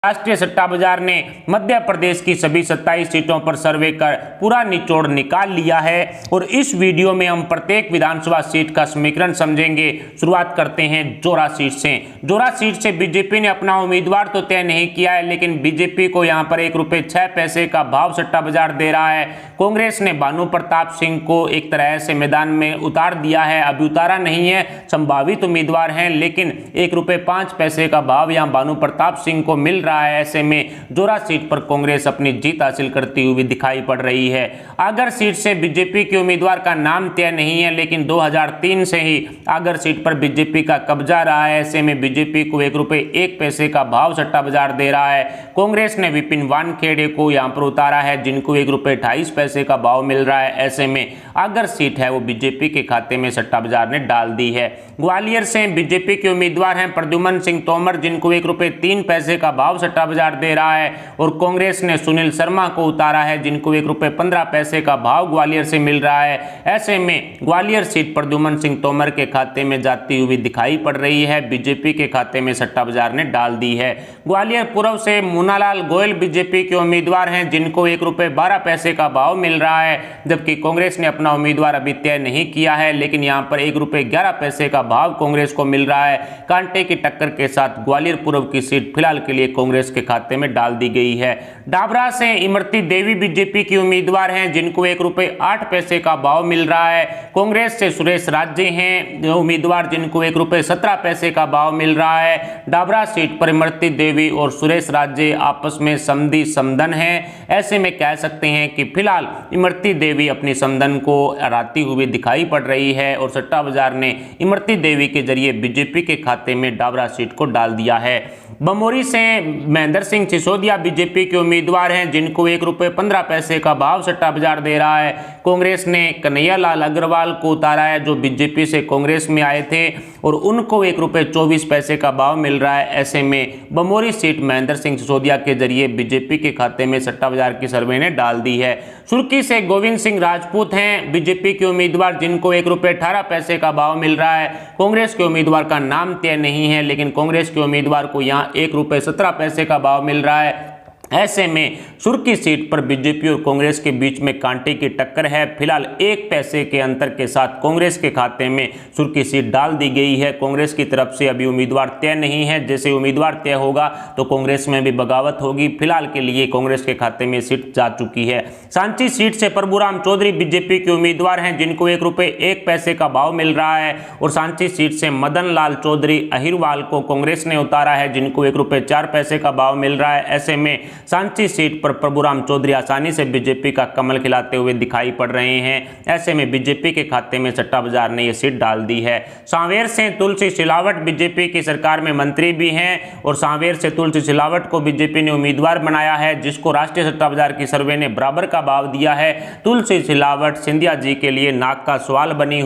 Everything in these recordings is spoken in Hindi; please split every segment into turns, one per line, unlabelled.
राष्ट्रीय सट्टा बाजार ने मध्य प्रदेश की सभी 27 सीटों पर सर्वे कर पूरा निचोड़ निकाल लिया है और इस वीडियो में हम प्रत्येक विधानसभा सीट का समीकरण समझेंगे। शुरुआत करते हैं जोरा सीट से। जोरा सीट से बीजेपी ने अपना उम्मीदवार तो तय नहीं किया है, लेकिन बीजेपी को यहां पर ₹1.06 का भाव सट्टा बाजार दे रहा है। कांग्रेस ने भानु प्रताप सिंह को एक तरह से मैदान में उतार दिया है, अभी उतारा नहीं है, संभावित उम्मीदवार हैं, लेकिन ₹1.05 का भाव यहां भानु प्रताप सिंह को मिल रहा है। ऐसे में जोरा सीट पर कांग्रेस अपनी जीत हासिल करती हुई दिखाई पड़ रही है। आगर सीट से बीजेपी के उम्मीदवार का नाम तय नहीं है, लेकिन 2003 से ही आगर सीट पर बीजेपी का कब्जा रहा है। ऐसे में बीजेपी को ₹1 का भाव सट्टा बाजार दे रहा है। कांग्रेस ने विपिन वानखेड़े को यहां पर उतारा है, जिनको ₹1.28 का भाव मिल रहा है। ऐसे में आगर सीट है वो बीजेपी के खाते में सट्टा बाजार ने डाल दी है। ग्वालियर से बीजेपी के उम्मीदवार हैं प्रद्युमन सिंह तोमर, जिनको ₹1.03 का भाव सट्टा बाजार दे रहा है, और कांग्रेस ने सुनील शर्मा को उतारा है, जिनको ₹1.15 का भाव ग्वालियर से मिल रहा है। ऐसे में ग्वालियर सीट प्रद्युमन सिंह तोमर के खाते में जाती हुई दिखाई पड़ रही है, बीजेपी के खाते में सट्टा बाजार ने डाल दी है। ग्वालियर पूर्व से मुन्नालाल गोयल बीजेपी के उम्मीदवार हैं, जिनको ₹1.12 का भाव मिल रहा है, जबकि कांग्रेस ने अपना उम्मीदवार अभी तय नहीं किया है, लेकिन यहां पर ₹1.11 का भाव कांग्रेस को मिल रहा है। कांटे की टक्कर के साथ ग्वालियर पूर्व की सीट फिलहाल के लिए कांग्रेस के खाते में डाल दी गई है। डाबरा से इमरती देवी बीजेपी की उम्मीदवार हैं, जिनको ₹1.08 का भाव मिल रहा है। कांग्रेस से सुरेश राज्य हैं उम्मीदवार, जिनको ₹1.17 का भाव मिल रहा है। डाबरा सीट पर इमरती देवी और सुरेश राज्य आपस में समधी समधन है। ऐसे में कह सकते हैं कि फिलहाल इमरती देवी अपनी समधन को हराती हुई दिखाई पड़ रही है और सट्टा बाजार ने इमरती देवी के जरिए बीजेपी के खाते में डाबरा सीट को डाल दिया है। बमोरी से महेंद्र सिंह सिसोदिया बीजेपी के उम्मीदवार हैं, जिनको ₹1.15 का भाव सट्टा बाजार दे रहा है। कांग्रेस ने कन्हैया लाल अग्रवाल को उतारा है, जो बीजेपी से कांग्रेस में आए थे, और उनको ₹1.24 का भाव मिल रहा है। ऐसे में बमोरी सीट महेंद्र सिंह सिसोदिया के जरिए बीजेपी के खाते में सट्टा बाजार की सर्वे ने डाल दी है। सुर्खी से गोविंद सिंह राजपूत हैं बीजेपी के उम्मीदवार, जिनको ₹1.18 का भाव मिल रहा है। कांग्रेस के उम्मीदवार का नाम तय नहीं है, लेकिन कांग्रेस के उम्मीदवार को यहां ₹1.17 का भाव मिल रहा है। ऐसे में सुर्खी सीट पर बीजेपी और कांग्रेस के बीच में कांटे की टक्कर है। फिलहाल ₹1 के अंतर के साथ कांग्रेस के खाते में सुर्खी सीट डाल दी गई है। कांग्रेस की तरफ से अभी उम्मीदवार तय नहीं है, जैसे उम्मीदवार तय होगा तो कांग्रेस में भी बगावत होगी। फिलहाल के लिए कांग्रेस के खाते में सीट जा चुकी है। सांची सीट से प्रभुराम चौधरी बीजेपी के उम्मीदवार हैं, जिनको ₹1 का भाव मिल रहा है, और सांची सीट से मदन लाल चौधरी अहिरवाल को कांग्रेस ने उतारा है, जिनको ₹1.04 का भाव मिल रहा है। ऐसे में सांची सीट पर प्रभुराम चौधरी आसानी से बीजेपी का कमल खिलाते हुए दिखाई पड़ रहे हैं। ऐसे में बीजेपी के खाते में सट्टा बाजार ने यह सीट डाल दी है। सांवेर से तुलसी सिलावट बीजेपी की सरकार में मंत्री भी हैं, और सांवेर से तुलसी सिलावट को बीजेपी ने उम्मीदवार बनाया है, जिसको राष्ट्रीय सट्टा बाजार की सर्वे ने बराबर का भाव दिया है। तुलसी सिलावट सिंधिया जी के लिए नाक का सवाल बने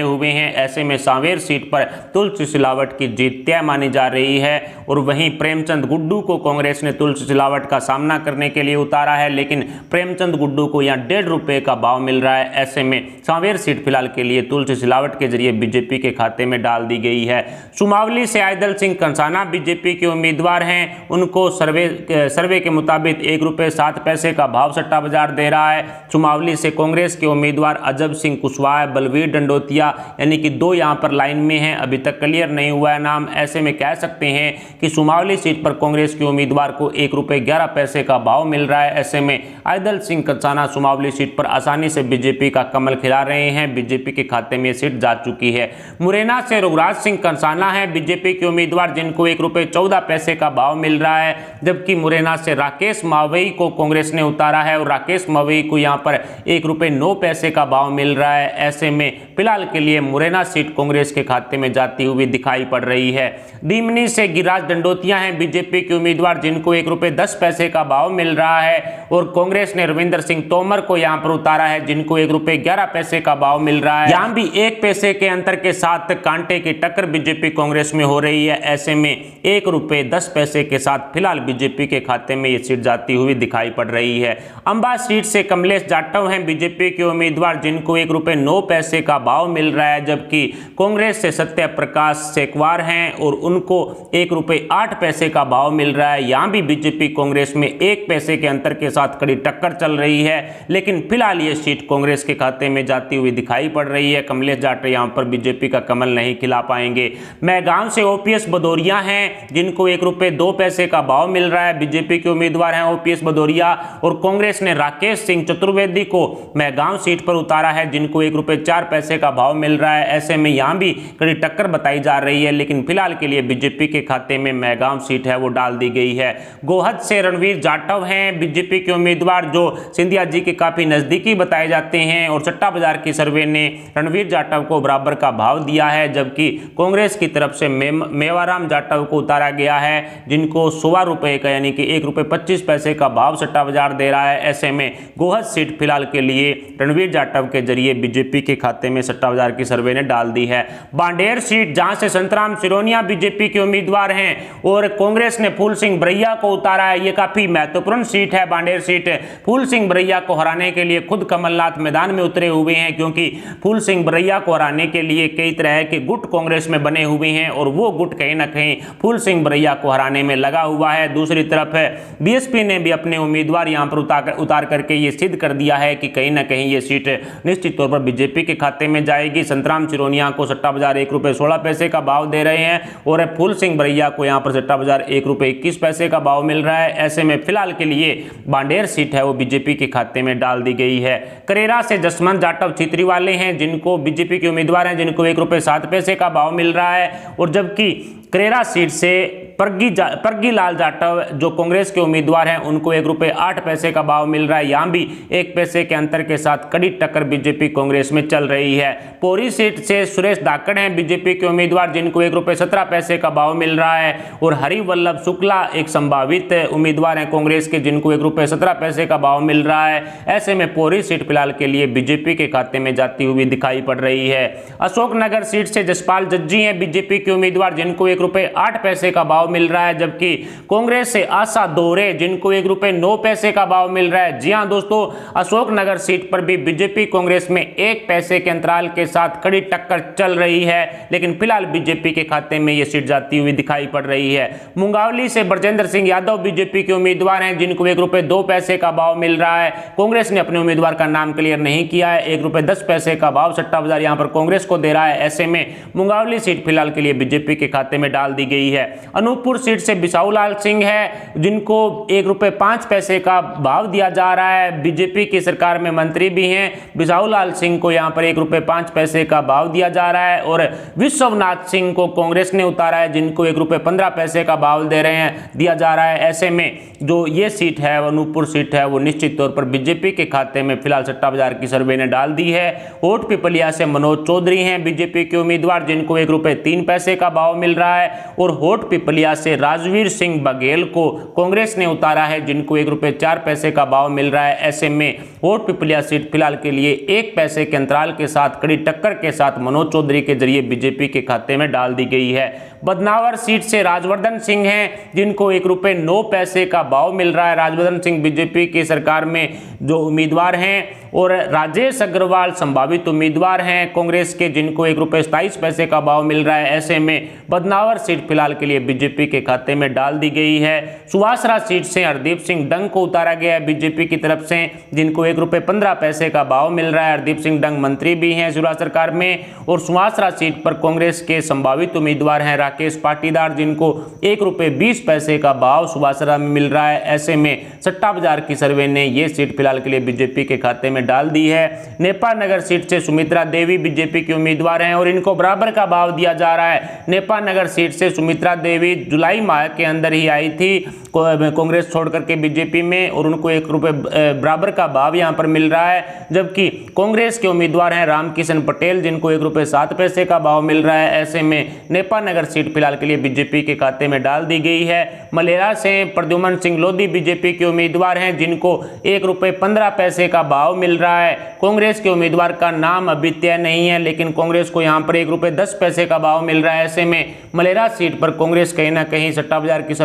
हुए हैं। ऐसे में सांवेर सीट पर तुलसी सिलावट की जीत तय मानी जा रही है, और वहीं प्रेमचंद गुड्डू को कांग्रेस ने तुलसी सिलावट का सामना करने के लिए उतारा है, लेकिन प्रेमचंद गुड्डू को यहां ₹1.5 का भाव मिल रहा है। ऐसे में सांवेर सीट फिलहाल के लिए तुलसी सिलावट के जरिए बीजेपी के खाते में डाल दी गई है। सुमावली से आयदल सिंह कंसाना बीजेपी के उम्मीदवार हैं, उनको सर्वे के मुताबिक ₹1.07 का भाव सट्टा बाजार दे रहा है। सुमावली से कांग्रेस के उम्मीदवार अजब सिंह कुशवाहा, बलवीर डंडोतिया, यानी कि 2 यहां पर लाइन में हैं, अभी तक क्लियर नहीं हुआ है नाम। ऐसे में कह सकते हैं कि सुमावली सीट पर कांग्रेस के उम्मीदवार को ₹1.11 का भाव मिल रहा है। ऐसे में आयदल सिंह कंसाना सुमावली सीट पर आसानी से बीजेपी का कमल खिला रहे हैं, बीजेपी के खाते में सीट जा चुकी है। मुरैना से रघुराज सिंह कंसाना है बीजेपी के उम्मीदवार, जिनको ₹1.14 का भाव मिल रहा है, जबकि मुरैना से राकेश मावई को कांग्रेस ने उतारा है, और राकेश मावई को यहां पर ₹1.09 का भाव मिल रहा है। ऐसे में फिलहाल के लिए मुरैना सीट कांग्रेस के खाते में जाती हुई दिखाई पड़ रही है। दीमनी से गिरिराज दंडोतिया हैं बीजेपी के उम्मीदवार, जिनको ₹10 पैसे का भाव मिल रहा है और कांग्रेस ने रविंद्र सिंह तोमर को यहां पर उतारा है, जिनको 1 रुपए 11 पैसे का भाव मिल रहा है। यहां भी 1 पैसे के अंतर के साथ कांटे की टक्कर बीजेपी कांग्रेस में हो रही है। ऐसे में 1 रुपए 10 पैसे के साथ फिलहाल बीजेपी के खाते में ये सीट जाती हुई दिखाई पड़ रही है। अंबा सीट से कमलेश जाटव हैं बीजेपी के उम्मीदवार, जिनको 1 रुपए 9 पैसे का भाव मिल रहा है, जबकि कांग्रेस से सत्य प्रकाश सेकवार हैं और उनको 1 रुपए 8 पैसे का भाव मिल रहा है। यहां भी बीजेपी कांग्रेस में 1 पैसे के अंतर के साथ कड़ी टक्कर चल रही है, लेकिन फिलहाल ये सीट कांग्रेस के खाते में जाती हुई दिखाई पड़ रही है। कमलेश जाटव यहां पर बीजेपी का कमल नहीं खिला पाएंगे। मैगांव से ओपीएस भदौरिया हैं, जिनको 1 रुपए 2 पैसे का भाव मिल रहा है। बीजेपी के उम्मीदवार हैं ओपीएस भदौरिया और कांग्रेस ने राकेश सिंह चतुर्वेदी को मैगांव सीट पर उतारा है, जिनको 1 रुपए 4 पैसे का भाव मिल रहा है। ऐसे में यहां भी कड़ी टक्कर बताई जा रही है, लेकिन फिलहाल के लिए बीजेपी के खाते में मैगांव सीट है वो डाल दी गई है। गोहद से रणवीर जाटव हैं बीजेपी के उम्मीदवार, जो सिंधिया जी के काफी नजदीकी बताए जाते हैं और सट्टा बाजार की सर्वे ने रणवीर जाटव को बराबर का भाव दिया है, जबकि कांग्रेस की तरफ से मेवाराम जाटव को उतारा गया है, जिनको 1.25 रुपए का यानी कि 1 रुपए 25 पैसे का भाव सट्टा बाजार दे रहा है। ऐसे में गोहद सीट फिलहाल के लिए रणवीर जाटव के जरिए बीजेपी के खाते में सट्टा बाजार की सर्वे ने डाल दी है। बांडेर सीट जहां से संतराम सिरोनिया बीजेपी के उम्मीदवार हैं और कांग्रेस ने फूल सिंह बरैया को उतारा है। ये काफी महत्वपूर्ण सीट है बांडेर सीट। फूल सिंह बरैया को हराने के लिए खुद कमलनाथ मैदान में उतरे हुए हैं, क्योंकि फूल सिंह बरैया को हराने के लिए कई तरह के गुट कांग्रेस में बने हुए हैं और वो गुट कहीं ना कहीं फूल सिंह बरैया को हराने में लगा हुआ है। दूसरी तरफ बीएसपी ने भी अपने उम्मीदवार यहां पर उतार करके ये सिद्ध कर दिया है कि कहीं ना कहीं ये सीट निश्चित तौर पर बीजेपी के खाते में जाएगी। संतराम सिरोनिया को सट्टा बाजार 1 रुपए 16 पैसे का भाव दे रहे हैं और फूल सिंह बरैया को यहां पर सट्टा बाजार 1 रुपए 21 पैसे का भाव मिल रहा है। ऐसे में फिलहाल के लिए बांडेर सीट है वो बीजेपी के खाते में डाल दी गई है। करेरा से जसवंत जाटव छितरी वाले हैं, जिनको बीजेपी के उम्मीदवार हैं, जिनको 1 रुपए 7 पैसे का भाव मिल रहा है और जबकि करेरा सीट से परगी लाल जाटव जो कांग्रेस के उम्मीदवार हैं, उनको 1 रुपए 8 पैसे का भाव मिल रहा है। यहां भी 1 पैसे के अंतर के साथ कड़ी टक्कर बीजेपी कांग्रेस में चल रही है। पौरी सीट से सुरेश धाकड़ हैं बीजेपी के उम्मीदवार, जिनको 1 रुपए 17 पैसे का भाव मिल रहा है और हरिवल्लभ शुक्ला एक संभावित उम्मीदवार हैं कांग्रेस के, जिनको 1 रुपए 17 पैसे का भाव मिल रहा है। ऐसे में पौरी सीट फिलहाल के लिए बीजेपी के खाते में जाती हुई दिखाई पड़ रही है। अशोकनगर सीट से जसपाल जज्जी हैं बीजेपी के उम्मीदवार, जिनको 1 रुपए 8 पैसे का भाव मिल रहा है, जबकि कांग्रेस से आशा दोहरे, जिनको 1 रुपए 9 पैसे का भाव मिल रहा है। जी हां दोस्तों, अशोकनगर सीट पर भी बीजेपी कांग्रेस में 1 पैसे के अंतराल के साथ कड़ी टक्कर चल रही है, लेकिन फिलहाल बीजेपी के खाते में यह सीट जाती हुई दिखाई पड़ रही है। मुंगावली से ब्रजेंद्र सिंह यादव बीजेपी के उम्मीदवार हैं, जिनको 1 रुपए 2 पैसे का भाव मिल रहा है। कांग्रेस ने अपने उम्मीदवार का नाम क्लियर नहीं किया है। 1 रुपए 10 पैसे का भाव सट्टा बाजार यहां पर कांग्रेस को दे रहा है। ऐसे में मुंगावली सीट फिलहाल के लिए बीजेपी के खाते में डाल दी गई है। अनूपपुर सीट से बिसाऊ लाल सिंह है, जिनको 1 रुपए 5 पैसे का भाव दिया जा रहा है। बीजेपी की सरकार में मंत्री भी हैं। बिसाऊ लाल सिंह को यहां पर 1 रुपए 5 पैसे का भाव दिया जा रहा है और विश्वनाथ सिंह को कांग्रेस ने उतारा है, जिनको 1 रुपए 15 पैसे का भाव दिया जा रहा है। ऐसे में जो ये सीट है अनूपपुर सीट है वो निश्चित तौर पर बीजेपी के खाते में फिलहाल सट्टा बाजार की सर्वे ने डाल दी है। होठ पिपलिया से मनोज चौधरी हैं बीजेपी के उम्मीदवार, जिनको 1 रुपए 3 पैसे का भाव मिल रहा है और होठ पिपलिया से राजवीर सिंह बघेल को कांग्रेस ने उतारा है, जिनको 1 रुपए 4 पैसे का भाव मिल रहा है। ऐसे में होठ पिपलिया सीट फिलहाल के लिए 1 पैसे के अंतराल के साथ कड़ी टक्कर के साथ मनोज चौधरी के जरिए बीजेपी के खाते में डाल दी गई है। बदनावर सीट से राजवर्धन सिंह हैं, जिनको 1 रुपए 9 पैसे का भाव मिल रहा है। राजवर्धन सिंह बीजेपी की सरकार में जो उम्मीदवार हैं और राजेश अग्रवाल संभावित उम्मीदवार हैं कांग्रेस के, जिनको 1 रुपए 27 पैसे का भाव मिल रहा है। ऐसे में बदनावर सीट फिलहाल के लिए बीजेपी के खाते में डाल दी गई है। सुवासरा सीट से हरदीप सिंह डंग को उतारा गया है बीजेपी की तरफ से, जिनको 1 रुपए 15 पैसे का भाव मिल रहा है। हरदीप सिंह डंग मंत्री भी हैं सुरा सरकार में और सुवासरा सीट पर कांग्रेस के संभावित उम्मीदवार हैं राकेश पाटीदार, जिनको 1 रुपए 20 पैसे का भाव सुवासरा में मिल रहा है। ऐसे में सट्टा बाजार की सर्वे ने यह सीट फिलहाल के लिए बीजेपी के खाते में डाल दी है। नेपाल नगर सीट से सुमित्रा देवी बीजेपी के उम्मीदवार हैं और इनको बराबर का भाव दिया जा रहा है। नेपाल नगर सीट से सुमित्रा देवी जुलाई माह के अंदर ही आई थी कांग्रेस छोड़ करके बीजेपी में और उनको 1 रुपये बराबर का भाव यहां पर मिल रहा है। जबकि कांग्रेस के उम्मीदवार हैं रामकिशन पटेल, जिनको 1 रुपये 7 पैसे का भाव मिल रहा है। ऐसे में नेपानगर सीट फिलहाल के लिए बीजेपी के खाते में डाल दी गई है। मलेरा से प्रद्युमन सिंह लोधी बीजेपी के उम्मीदवार हैं, जिनको 1 रुपये 15 पैसे का भाव मिल रहा है। कांग्रेस के उम्मीदवार का नाम अभी तय नहीं है, लेकिन कांग्रेस को यहां पर 1 रुपये 10 पैसे का भाव मिल रहा है। ऐसे में मलेरा सीट पर कांग्रेस कहीं ना कहीं सट्टा बाजार की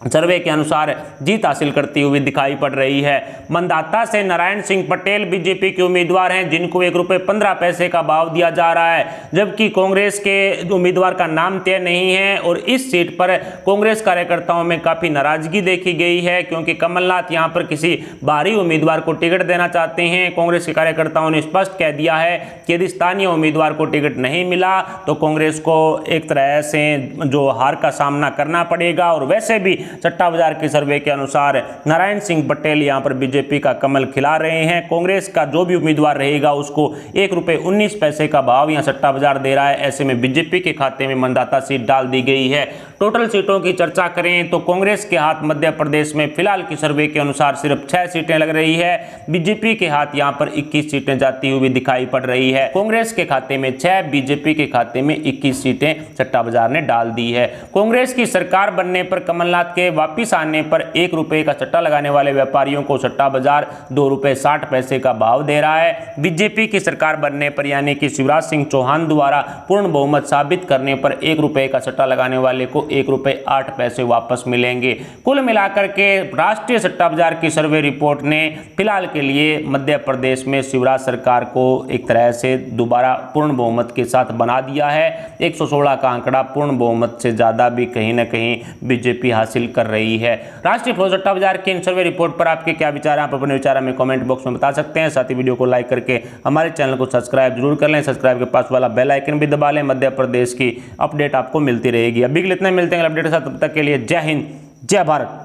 सर्वे के अनुसार जीत हासिल करती हुई दिखाई पड़ रही है। मंदाता से नारायण सिंह पटेल बीजेपी के उम्मीदवार हैं, जिनको 1 रुपये 15 पैसे का भाव दिया जा रहा है। जबकि कांग्रेस के उम्मीदवार का नाम तय नहीं है और इस सीट पर कांग्रेस कार्यकर्ताओं में काफी नाराजगी देखी गई है, क्योंकि कमलनाथ यहां पर किसी बाहरी उम्मीदवार को टिकट देना चाहते हैं। कांग्रेस के कार्यकर्ताओं ने स्पष्ट कह दिया है कि यदि स्थानीय उम्मीदवार को टिकट नहीं मिला तो कांग्रेस को एक तरह से जो हार का सामना करना पड़ेगा। और वैसे भी सट्टा बाजार की सर्वे के अनुसार नारायण सिंह पटेल यहां पर बीजेपी का कमल खिला रहे हैं। कांग्रेस का जो भी उम्मीदवार रहेगा उसको 1 रुपये 19 पैसे का भाव यहां सट्टा बाजार दे रहा है। ऐसे में बीजेपी के खाते में मंदाता सीट डाल दी गई है। टोटल सीटों की चर्चा करें तो कांग्रेस के हाथ मध्य प्रदेश में फिलहाल की सर्वे के अनुसार सिर्फ 6 सीटें लग रही है। बीजेपी के हाथ यहां पर 21 सीटें जाती हुई दिखाई पड़ रही है। कांग्रेस के खाते में 6, बीजेपी के खाते में 21 सीटें सट्टा बाजार ने डाल दी है। कांग्रेस की सरकार बनने पर कमलनाथ के वापिस आने पर 1 रुपये का सट्टा लगाने वाले व्यापारियों को सट्टा बाजार 2 रुपये 60 पैसे का भाव दे रहा है। बीजेपी की सरकार बनने पर यानी कि शिवराज सिंह चौहान द्वारा पूर्ण बहुमत साबित करने पर 1 रुपये का सट्टा लगाने वाले को 1 रुपये 8 पैसे वापस मिलेंगे। कुल मिलाकर के राष्ट्रीय सट्टा बाजार की सर्वे रिपोर्ट ने फिलहाल के लिए मध्य प्रदेश में शिवराज सरकार को एक तरह से दोबारा पूर्ण बहुमत के साथ बना दिया है। 116 का आंकड़ा पूर्ण बहुमत से ज्यादा भी कहीं ना कहीं बीजेपी हासिल कर रही है। राष्ट्रीय फ्लो सट्टा बाजार की इन सर्वे रिपोर्ट पर आपके क्या विचार हैं, आप अपने विचार हमें कमेंट बॉक्स में बता सकते हैं। साथ ही वीडियो को लाइक करके हमारे चैनल को सब्सक्राइब जरूर कर लें। सब्सक्राइब के पास वाला बेल आइकन भी दबा लें। मध्य प्रदेश की अपडेट आपको मिलती रहेगी। अभी के लिए इतना मिलते हैं अपडेट के साथ, तब तक के लिए जय हिंद, जय भारत।